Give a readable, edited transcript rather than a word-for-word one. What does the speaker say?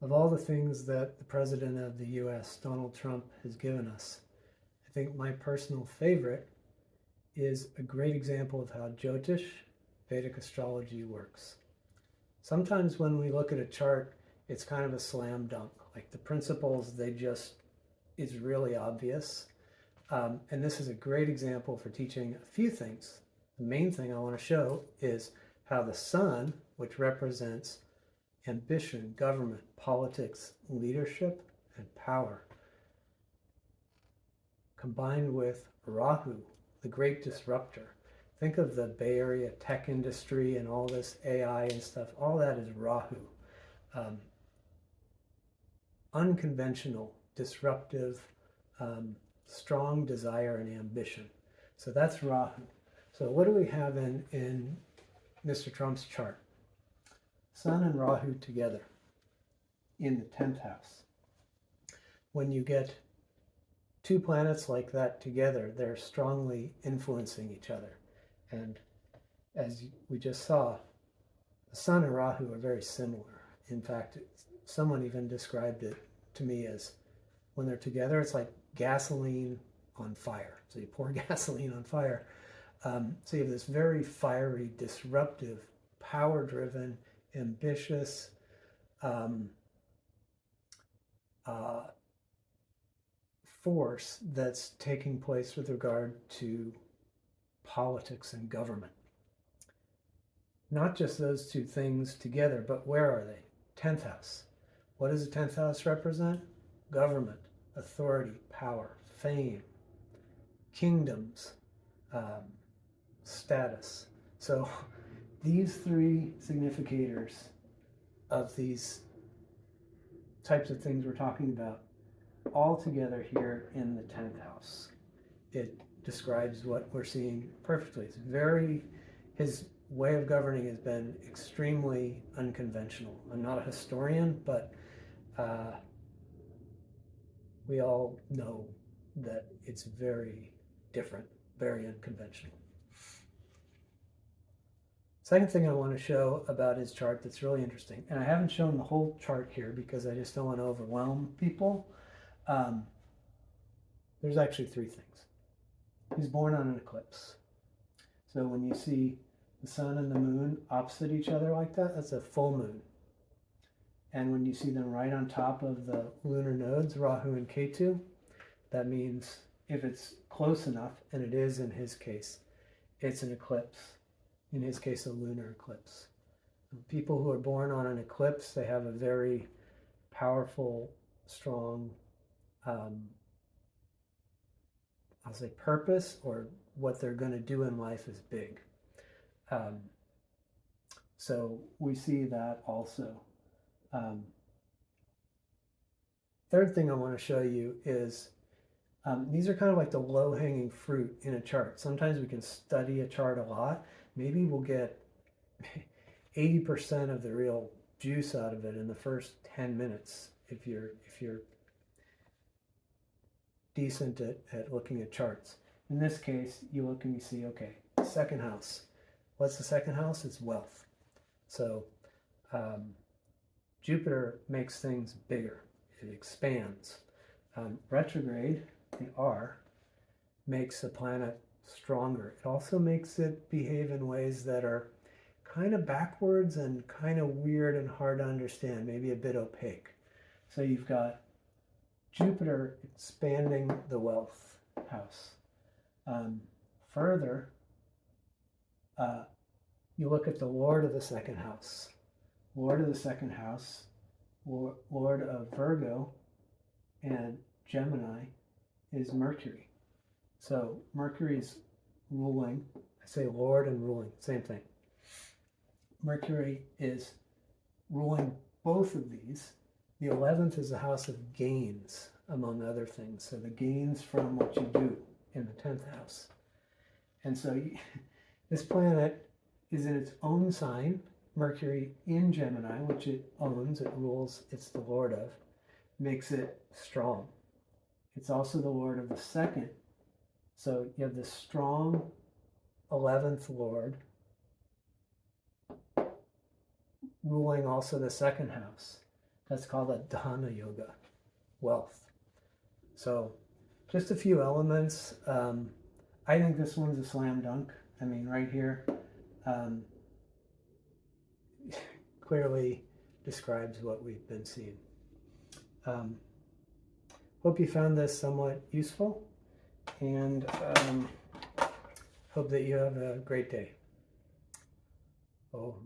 Of all the things that the President of the US, Donald Trump, has given us, I think my personal favorite is a great example of how Jyotish, Vedic astrology, works. Sometimes when we look at a chart, it's kind of a slam dunk. Like the principles, it's really obvious. And this is a great example for teaching a few things. The main thing I want to show is how the sun, which represents ambition, government, politics, leadership, and power, combined with Rahu, the great disruptor. Think of the Bay Area tech industry and all this AI and stuff. All that is Rahu. Um, Unconventional, disruptive, strong desire and ambition. So that's Rahu. So what do we have in Mr. Trump's chart? Sun and Rahu together in the 10th house. When you get two planets like that together, they're strongly influencing each other. And as we just saw, the Sun and Rahu are very similar. In fact, someone even described it to me as when they're together, it's like gasoline on fire. So you pour gasoline on fire. So you have this very fiery, disruptive, power-driven, ambitious, force that's taking place with regard to politics and government. Not just those two things together, but where are they? 10th house. What does the 10th house represent? Government, authority, power, fame, kingdoms, status. So these three significators of these types of things we're talking about all together here in the 10th house. It describes what we're seeing perfectly. His way of governing has been extremely unconventional. I'm not a historian, but we all know that it's very different, very unconventional. Second thing I want to show about his chart that's really interesting, and I haven't shown the whole chart here because I just don't want to overwhelm people. There's actually three things. He's born on an eclipse. So when you see the sun and the moon opposite each other like that, that's a full moon. And when you see them right on top of the lunar nodes, Rahu and Ketu, that means if it's close enough, and it is in his case, it's an eclipse. In his case, a lunar eclipse. People who are born on an eclipse, they have a very powerful, strong, I'll say purpose, or what they're going to do in life is big. So we see that also. Third thing I want to show you is these are kind of like the low-hanging fruit in a chart. Sometimes we can study a chart a lot. Maybe we'll get 80% of the real juice out of it in the first 10 minutes if you're decent at looking at charts. In this case, you look and you see, okay, second house. What's the second house? It's wealth. So Jupiter makes things bigger. It expands. Retrograde, the R, makes a planet stronger. It also makes it behave in ways that are kind of backwards and kind of weird and hard to understand, maybe a bit opaque. So you've got Jupiter expanding the wealth house. Further, you look at the Lord of the second house. Lord of the second house, Lord of Virgo and Gemini is Mercury. So Mercury's ruling, I say Lord and ruling, same thing. Mercury is ruling both of these. The 11th is a house of gains, among other things. So the gains from what you do in the 10th house. And so this planet is in its own sign, Mercury in Gemini, which it owns, it rules, it's the lord of, makes it strong. It's also the lord of the second. So you have this strong 11th lord ruling also the second house. That's called a Dana Yoga, wealth. So just a few elements. I think this one's a slam dunk. I mean, right here, clearly describes what we've been seeing. Hope you found this somewhat useful, and hope that you have a great day. Oh.